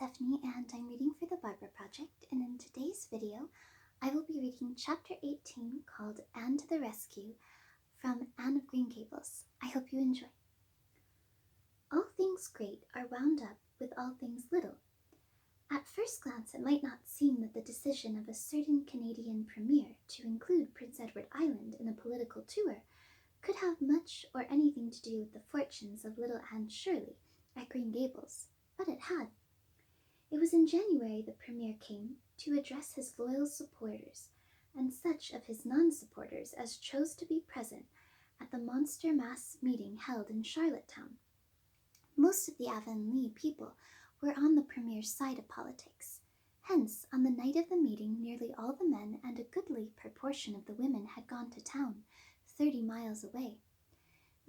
Stephanie and I'm reading for the Barbara Project, and in today's video I will be reading Chapter 18 called Anne to the Rescue from Anne of Green Gables. I hope you enjoy. All things great are wound up with all things little. At first glance it might not seem that the decision of a certain Canadian premier to include Prince Edward Island in a political tour could have much or anything to do with the fortunes of little Anne Shirley at Green Gables, but it had. It was in January the Premier came to address his loyal supporters and such of his non-supporters as chose to be present at the monster mass meeting held in Charlottetown. Most of the Avonlea people were on the Premier's side of politics. Hence, on the night of the meeting, nearly all the men and a goodly proportion of the women had gone to town, 30 miles away.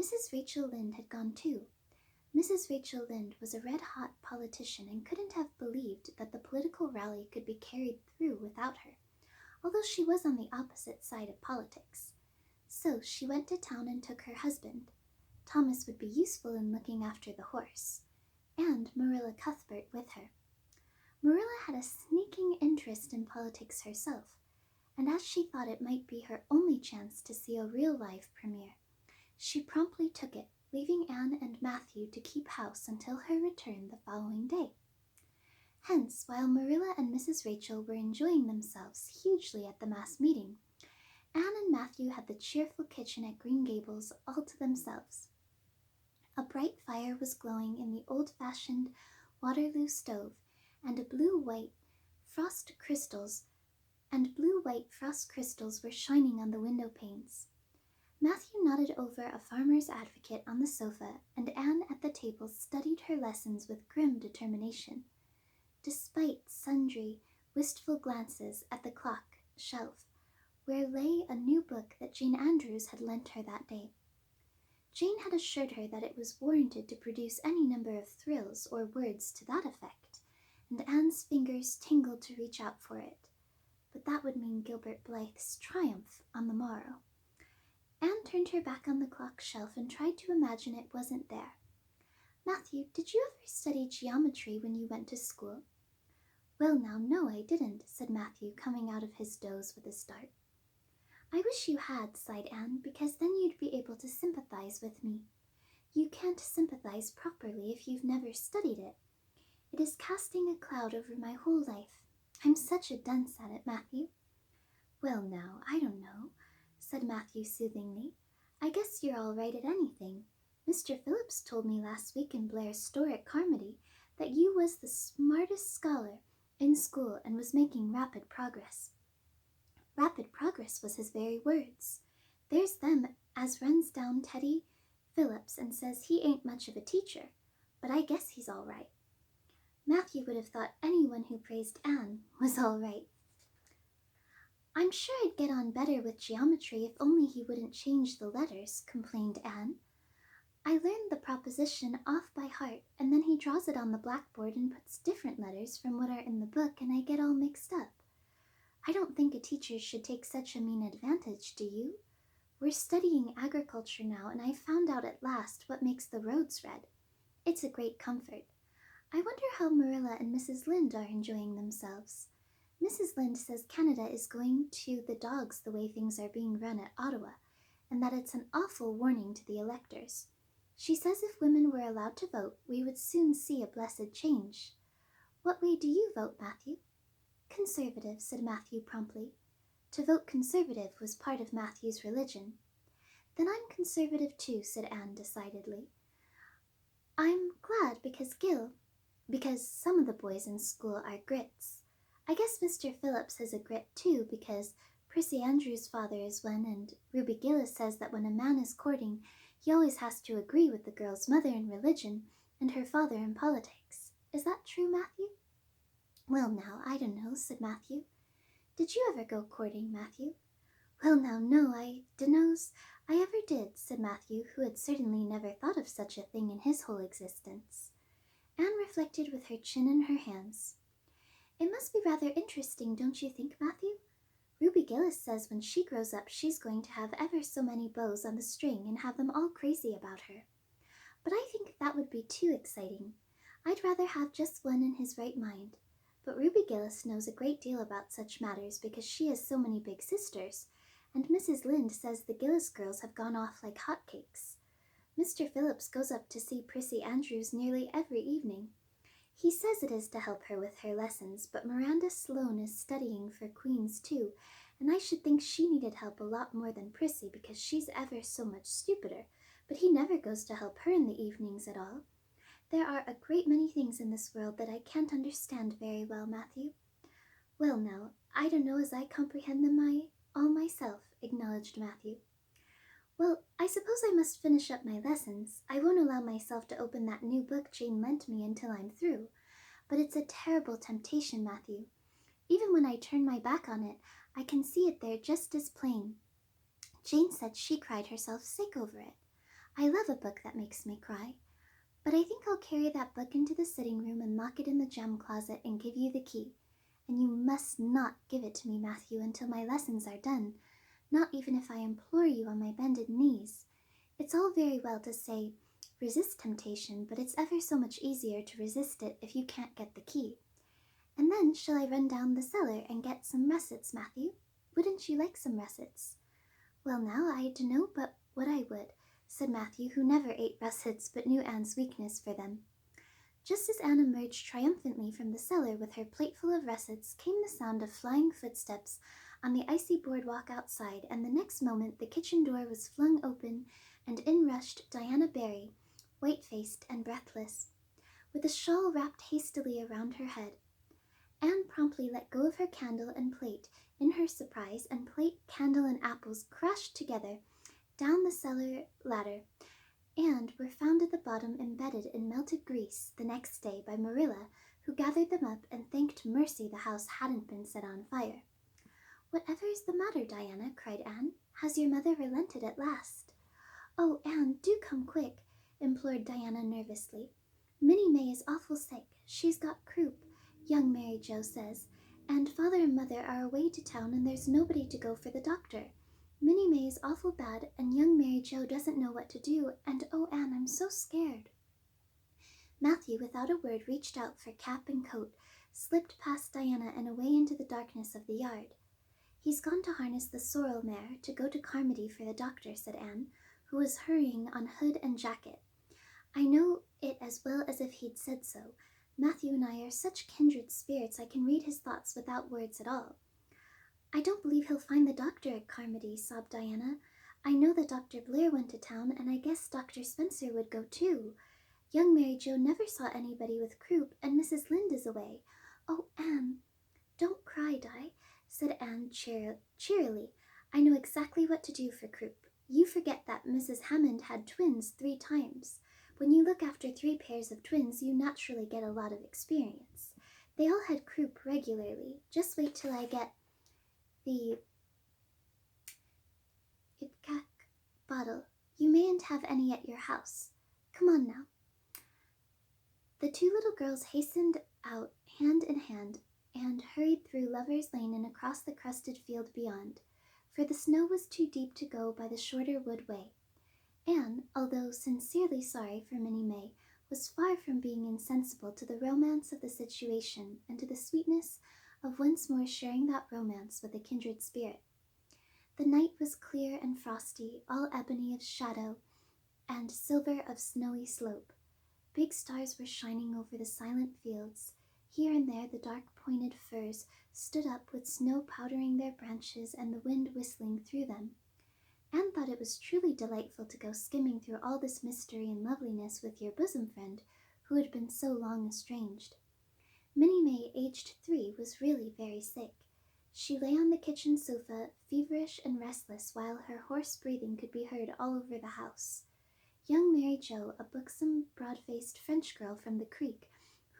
Mrs. Rachel Lynde had gone too. Mrs. Rachel Lynde was a red-hot politician and couldn't have believed that the political rally could be carried through without her, although she was on the opposite side of politics. So she went to town and took her husband. Thomas would be useful in looking after the horse, and Marilla Cuthbert with her. Marilla had a sneaking interest in politics herself, and as she thought it might be her only chance to see a real-life premier, she promptly took it, leaving Anne and Matthew to keep house until her return the following day. Hence, while Marilla and Mrs. Rachel were enjoying themselves hugely at the mass meeting, Anne and Matthew had the cheerful kitchen at Green Gables all to themselves. A bright fire was glowing in the old-fashioned Waterloo stove, and blue-white frost crystals were shining on the window panes. Matthew nodded over a farmer's advocate on the sofa, and Anne at the table studied her lessons with grim determination, despite sundry wistful glances at the clock shelf, where lay a new book that Jane Andrews had lent her that day. Jane had assured her that it was warranted to produce any number of thrills or words to that effect, and Anne's fingers tingled to reach out for it. But that would mean Gilbert Blythe's triumph on the morrow. Anne turned her back on the clock shelf and tried to imagine it wasn't there. Matthew, did you ever study geometry when you went to school? Well now, no, I didn't, said Matthew, coming out of his doze with a start. I wish you had, sighed Anne, because then you'd be able to sympathize with me. You can't sympathize properly if you've never studied it. It is casting a cloud over my whole life. I'm such a dunce at it, Matthew. Well now, I don't know, said Matthew soothingly. I guess you're all right at anything. Mr. Phillips told me last week in Blair's store at Carmody that you was the smartest scholar in school and was making rapid progress. Rapid progress was his very words. There's them as runs down Teddy Phillips and says he ain't much of a teacher, but I guess he's all right. Matthew would have thought anyone who praised Anne was all right. I'm sure I'd get on better with geometry if only he wouldn't change the letters, complained Anne. I learned the proposition off by heart, and then he draws it on the blackboard and puts different letters from what are in the book, and I get all mixed up. I don't think a teacher should take such a mean advantage, do you? We're studying agriculture now, and I've found out at last what makes the roads red. It's a great comfort. I wonder how Marilla and Mrs. Lynde are enjoying themselves. Mrs. Lynde says Canada is going to the dogs the way things are being run at Ottawa, and that it's an awful warning to the electors. She says if women were allowed to vote, we would soon see a blessed change. What way do you vote, Matthew? Conservative, said Matthew promptly. To vote Conservative was part of Matthew's religion. Then I'm Conservative too, said Anne decidedly. I'm glad because some of the boys in school are grits. I guess Mr. Phillips has a grit too, because Prissy Andrews' father is one, and Ruby Gillis says that when a man is courting, he always has to agree with the girl's mother in religion and her father in politics. Is that true, Matthew? Well now, I don't know, said Matthew. Did you ever go courting, Matthew? Well now, no, I dunno's I ever did, said Matthew, who had certainly never thought of such a thing in his whole existence. Anne reflected with her chin in her hands. It must be rather interesting, don't you think, Matthew? Ruby Gillis says when she grows up she's going to have ever so many bows on the string and have them all crazy about her. But I think that would be too exciting. I'd rather have just one in his right mind. But Ruby Gillis knows a great deal about such matters because she has so many big sisters, and Mrs. Lynde says the Gillis girls have gone off like hotcakes. Mr. Phillips goes up to see Prissy Andrews nearly every evening. He says it is to help her with her lessons, but Miranda Sloane is studying for Queen's too, and I should think she needed help a lot more than Prissy because she's ever so much stupider, but he never goes to help her in the evenings at all. There are a great many things in this world that I can't understand very well, Matthew. Well now, I don't know as I comprehend them all myself, acknowledged Matthew. Well, I suppose I must finish up my lessons. I won't allow myself to open that new book Jane lent me until I'm through. But it's a terrible temptation, Matthew. Even when I turn my back on it, I can see it there just as plain. Jane said she cried herself sick over it. I love a book that makes me cry. But I think I'll carry that book into the sitting room and lock it in the gem closet and give you the key. And you must not give it to me, Matthew, until my lessons are done, not even if I implore you on my bended knees. It's all very well to say, resist temptation, but it's ever so much easier to resist it if you can't get the key. And then shall I run down the cellar and get some russets, Matthew? Wouldn't you like some russets? Well now, I dunno but what I would, said Matthew, who never ate russets but knew Anne's weakness for them. Just as Anne emerged triumphantly from the cellar with her plateful of russets came the sound of flying footsteps on the icy boardwalk outside, and the next moment the kitchen door was flung open, and in rushed Diana Barry, white-faced and breathless, with a shawl wrapped hastily around her head. Anne promptly let go of her candle and plate in her surprise, and plate, candle, and apples crashed together down the cellar ladder, and were found at the bottom embedded in melted grease the next day by Marilla, who gathered them up and thanked mercy the house hadn't been set on fire. "Whatever is the matter, Diana?" cried Anne. "Has your mother relented at last?" "Oh, Anne, do come quick," implored Diana nervously. "Minnie May is awful sick. She's got croup, young Mary Joe says, and father and mother are away to town and there's nobody to go for the doctor. Minnie May is awful bad, and young Mary Joe doesn't know what to do, and oh, Anne, I'm so scared." Matthew, without a word, reached out for cap and coat, slipped past Diana and away into the darkness of the yard. "He's gone to harness the sorrel mare to go to Carmody for the doctor," said Anne, who was hurrying on hood and jacket. "I know it as well as if he'd said so. Matthew and I are such kindred spirits I can read his thoughts without words at all." "I don't believe he'll find the doctor at Carmody," sobbed Diana. "I know that Dr. Blair went to town, and I guess Dr. Spencer would go too. Young Mary Joe never saw anybody with croup, and Mrs. Lynde is away. Oh, Anne." "Don't cry, Di," said Anne cheerily. "I know exactly what to do for croup. You forget that Mrs. Hammond had twins 3 times. When you look after 3 pairs of twins, you naturally get a lot of experience. They all had croup regularly. Just wait till I get the Ipcac bottle. You mayn't have any at your house. Come on now." The 2 little girls hastened out hand in hand and hurried through Lover's Lane and across the crusted field beyond, for the snow was too deep to go by the shorter wood way. Anne, although sincerely sorry for Minnie May, was far from being insensible to the romance of the situation and to the sweetness of once more sharing that romance with a kindred spirit. The night was clear and frosty, all ebony of shadow and silver of snowy slope. Big stars were shining over the silent fields. Here and there the dark-pointed firs stood up with snow powdering their branches and the wind whistling through them. Anne thought it was truly delightful to go skimming through all this mystery and loveliness with your bosom friend, who had been so long estranged. Minnie May, aged 3, was really very sick. She lay on the kitchen sofa, feverish and restless, while her hoarse breathing could be heard all over the house. Young Mary Joe, a buxom, broad-faced French girl from the creek,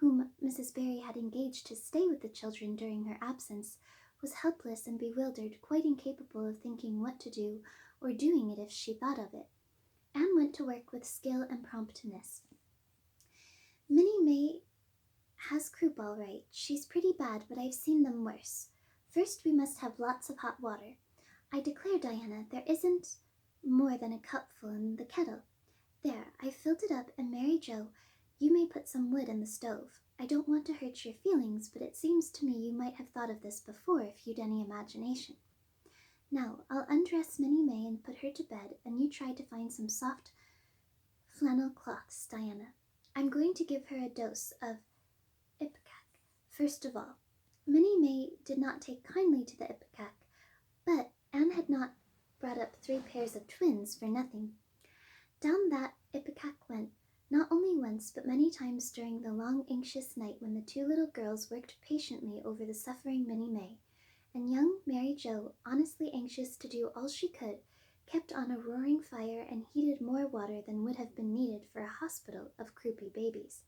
whom Mrs. Barry had engaged to stay with the children during her absence, was helpless and bewildered, quite incapable of thinking what to do, or doing it if she thought of it. Anne went to work with skill and promptness. "Minnie May has croup all right. She's pretty bad, but I've seen them worse. First we must have lots of hot water. I declare, Diana, there isn't more than a cupful in the kettle. There, I've filled it up, and Mary Joe, You may put some wood in the stove. I don't want to hurt your feelings, but it seems to me you might have thought of this before if you'd any imagination. Now, I'll undress Minnie May and put her to bed, and you try to find some soft flannel cloths, Diana. I'm going to give her a dose of ipecac. First of all, Minnie May did not take kindly to the ipecac, but Anne had not brought up 3 pairs of twins for nothing. Down that ipecac went, not only once but many times during the long anxious night when the 2 little girls worked patiently over the suffering Minnie May, and young Mary Joe, honestly anxious to do all she could, kept on a roaring fire and heated more water than would have been needed for a hospital of croupy babies.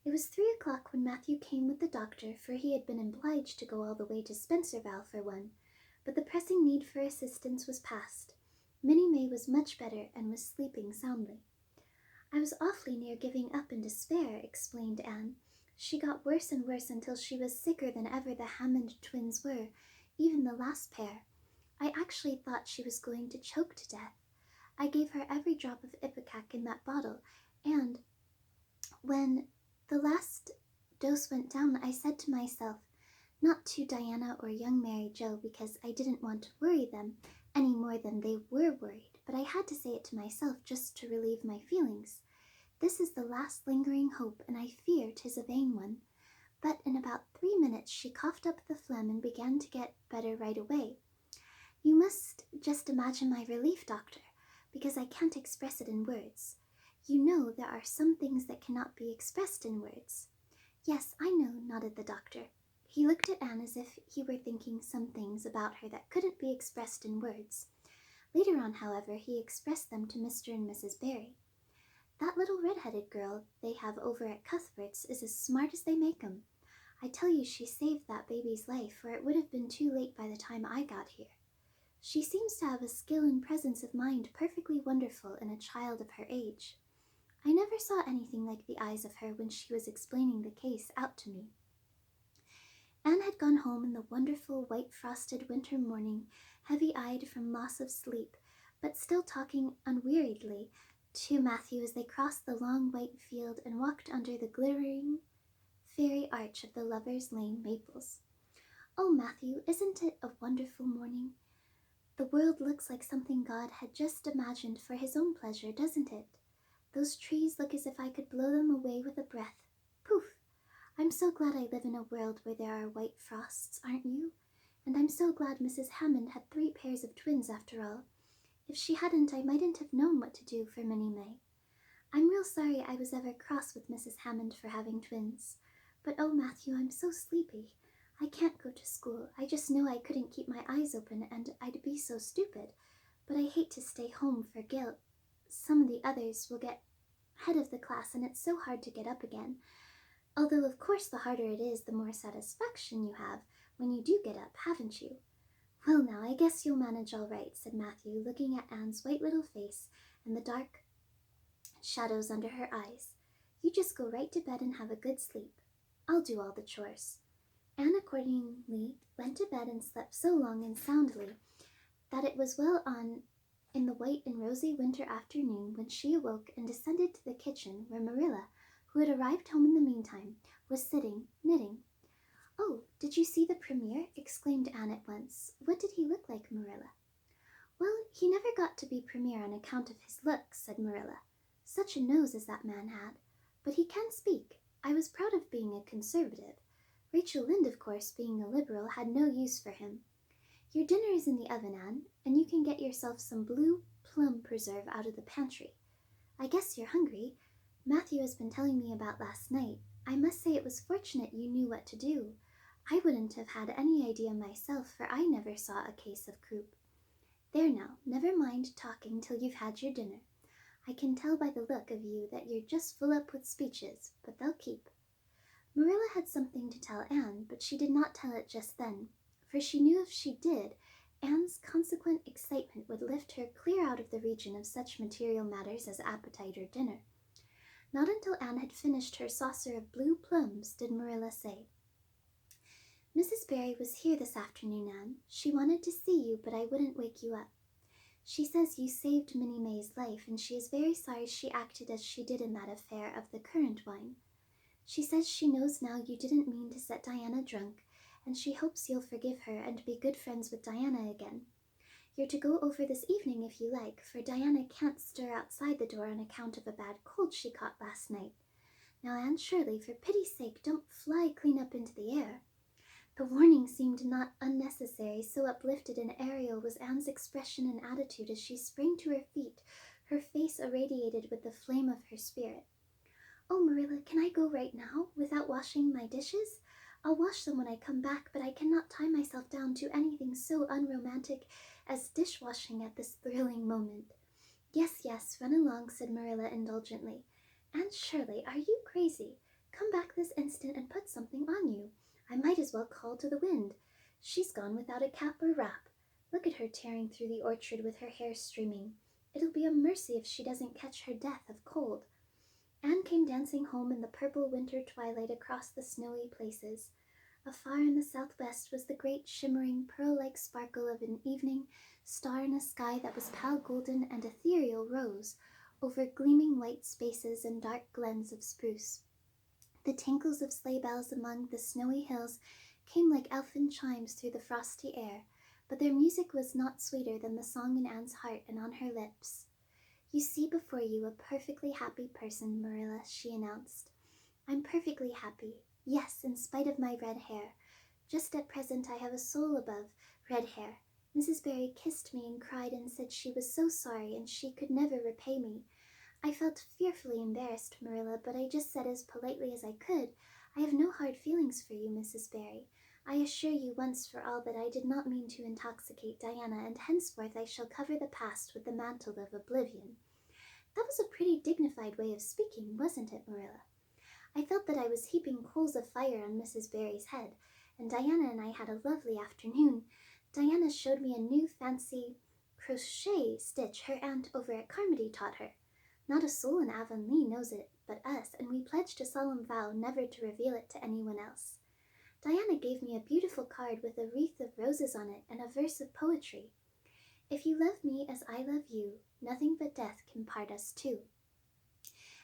It was 3 o'clock when Matthew came with the doctor, for he had been obliged to go all the way to Spencervale for one, but the pressing need for assistance was past. Minnie May was much better and was sleeping soundly. I was awfully near giving up in despair, explained Anne. She got worse and worse until she was sicker than ever the Hammond twins were, even the last pair. I actually thought she was going to choke to death. I gave her every drop of ipecac in that bottle, and when the last dose went down, I said to myself, not to Diana or young Mary Joe because I didn't want to worry them any more than they were worried, but I had to say it to myself just to relieve my feelings. This is the last lingering hope, and I fear 'tis a vain one. But in about 3 minutes she coughed up the phlegm and began to get better right away. You must just imagine my relief, doctor, because I can't express it in words. You know there are some things that cannot be expressed in words. Yes, I know, nodded the doctor. He looked at Anne as if he were thinking some things about her that couldn't be expressed in words. Later on, however, he expressed them to Mr. and Mrs. Barry. That little red-headed girl they have over at Cuthbert's is as smart as they make 'em. I tell you she saved that baby's life, or it would have been too late by the time I got here. She seems to have a skill and presence of mind perfectly wonderful in a child of her age. I never saw anything like the eyes of her when she was explaining the case out to me. Anne had gone home in the wonderful white-frosted winter morning, heavy-eyed from loss of sleep, but still talking unweariedly to Matthew as they crossed the long white field and walked under the glittering fairy arch of the Lovers' Lane maples. Oh, Matthew, isn't it a wonderful morning? The world looks like something God had just imagined for his own pleasure, doesn't it? Those trees look as if I could blow them away with a breath. Poof! I'm so glad I live in a world where there are white frosts, aren't you? And I'm so glad Mrs. Hammond had 3 pairs of twins after all. If she hadn't, I mightn't have known what to do for Minnie May. I'm real sorry I was ever cross with Mrs. Hammond for having twins. But oh, Matthew, I'm so sleepy. I can't go to school. I just know I couldn't keep my eyes open, and I'd be so stupid. But I hate to stay home for guilt. Some of the others will get head of the class, and it's so hard to get up again. Although, of course, the harder it is, the more satisfaction you have when you do get up, haven't you? Well, now, I guess you'll manage all right, said Matthew, looking at Anne's white little face and the dark shadows under her eyes. You just go right to bed and have a good sleep. I'll do all the chores. Anne accordingly went to bed and slept so long and soundly that it was well on in the white and rosy winter afternoon when she awoke and descended to the kitchen where Marilla, who had arrived home in the meantime, was sitting knitting. Oh, did you see the premier? Exclaimed Anne at once. What did he look like, Marilla? Well, he never got to be premier on account of his looks, said Marilla. Such a nose as that man had. But he can speak. I was proud of being a conservative. Rachel Lynde, of course, being a liberal, had no use for him. Your dinner is in the oven, Anne, and you can get yourself some blue plum preserve out of the pantry. I guess you're hungry. Matthew has been telling me about last night. I must say it was fortunate you knew what to do. I wouldn't have had any idea myself, for I never saw a case of croup. There now, never mind talking till you've had your dinner. I can tell by the look of you that you're just full up with speeches, but they'll keep. Marilla had something to tell Anne, but she did not tell it just then, for she knew if she did, Anne's consequent excitement would lift her clear out of the region of such material matters as appetite or dinner. Not until Anne had finished her saucer of blue plums did Marilla say, Mrs. Barry was here this afternoon, Anne. She wanted to see you, but I wouldn't wake you up. She says you saved Minnie May's life, and she is very sorry she acted as she did in that affair of the currant wine. She says she knows now you didn't mean to set Diana drunk, and she hopes you'll forgive her and be good friends with Diana again. You're to go over this evening if you like, for Diana can't stir outside the door on account of a bad cold she caught last night. Now, Anne Shirley, for pity's sake, don't fly clean up into the air. The warning seemed not unnecessary, so uplifted and aerial was Anne's expression and attitude as she sprang to her feet, her face irradiated with the flame of her spirit. "Oh, Marilla, can I go right now, without washing my dishes? I'll wash them when I come back, but I cannot tie myself down to anything so unromantic as dishwashing at this thrilling moment." "Yes, yes, run along," said Marilla indulgently. "Anne Shirley, are you crazy? Come back this instant and put something on you. I might as well call to the wind. She's gone without a cap or wrap. Look at her tearing through the orchard with her hair streaming. It'll be a mercy if she doesn't catch her death of cold." Anne came dancing home in the purple winter twilight across the snowy places. Afar in the southwest was the great shimmering pearl-like sparkle of an evening star in a sky that was pale golden and ethereal rose, over gleaming white spaces and dark glens of spruce. The tinkles of sleigh bells among the snowy hills came like elfin chimes through the frosty air, but their music was not sweeter than the song in Anne's heart and on her lips. "You see before you a perfectly happy person, Marilla," she announced. "I'm perfectly happy. Yes, in spite of my red hair. Just at present I have a soul above red hair. Mrs. Barry kissed me and cried and said she was so sorry and she could never repay me. I felt fearfully embarrassed, Marilla, but I just said as politely as I could, 'I have no hard feelings for you, Mrs. Barry. I assure you once for all that I did not mean to intoxicate Diana, and henceforth I shall cover the past with the mantle of oblivion.' That was a pretty dignified way of speaking, wasn't it, Marilla? I felt that I was heaping coals of fire on Mrs. Barry's head, and Diana and I had a lovely afternoon. Diana showed me a new fancy crochet stitch her aunt over at Carmody taught her. Not a soul in Avonlea knows it but us, and we pledged a solemn vow never to reveal it to anyone else. Diana gave me a beautiful card with a wreath of roses on it and a verse of poetry. 'If you love me as I love you, nothing but death can part us two.'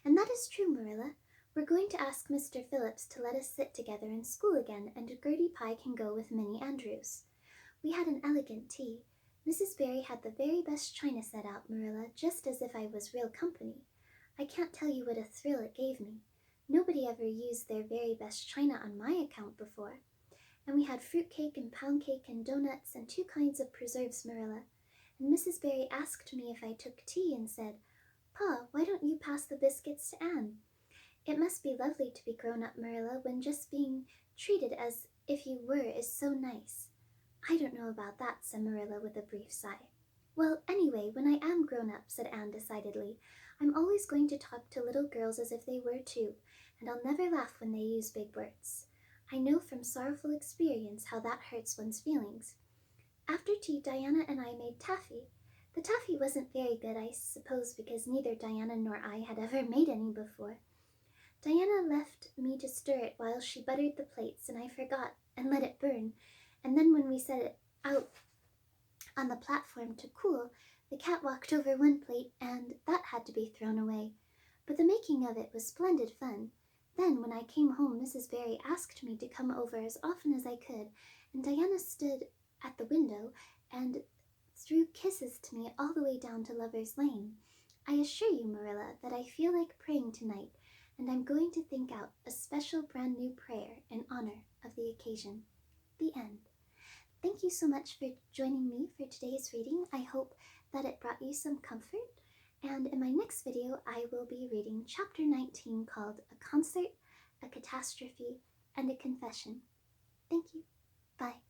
And that is true, Marilla. We're going to ask Mr. Phillips to let us sit together in school again, and Gertie Pye can go with Minnie Andrews. We had an elegant tea. Mrs. Barry had the very best china set out, Marilla, just as if I was real company. I can't tell you what a thrill it gave me. Nobody ever used their very best china on my account before. And we had fruit cake and pound cake and doughnuts and 2 kinds of preserves, Marilla. And Mrs. Barry asked me if I took tea and said, 'Pa, why don't you pass the biscuits to Anne?' It must be lovely to be grown up, Marilla, when just being treated as if you were is so nice." "I don't know about that," said Marilla with a brief sigh. "Well, anyway, when I am grown up," said Anne decidedly, "I'm always going to talk to little girls as if they were too, and I'll never laugh when they use big words. I know from sorrowful experience how that hurts one's feelings." After tea, Diana and I made taffy. The taffy wasn't very good, I suppose, because neither Diana nor I had ever made any before. Diana left me to stir it while she buttered the plates, and I forgot and let it burn, and then when we set it out on the platform to cool, the cat walked over one plate, and that had to be thrown away. But the making of it was splendid fun. Then, when I came home, Mrs. Barry asked me to come over as often as I could, and Diana stood at the window and threw kisses to me all the way down to Lover's Lane. I assure you, Marilla, that I feel like praying tonight, and I'm going to think out a special brand new prayer in honor of the occasion. The end. Thank you so much for joining me for today's reading. I hope that it brought you some comfort, and in my next video I will be reading chapter 19 called A Concert, a Catastrophe, and a Confession. Thank you. Bye.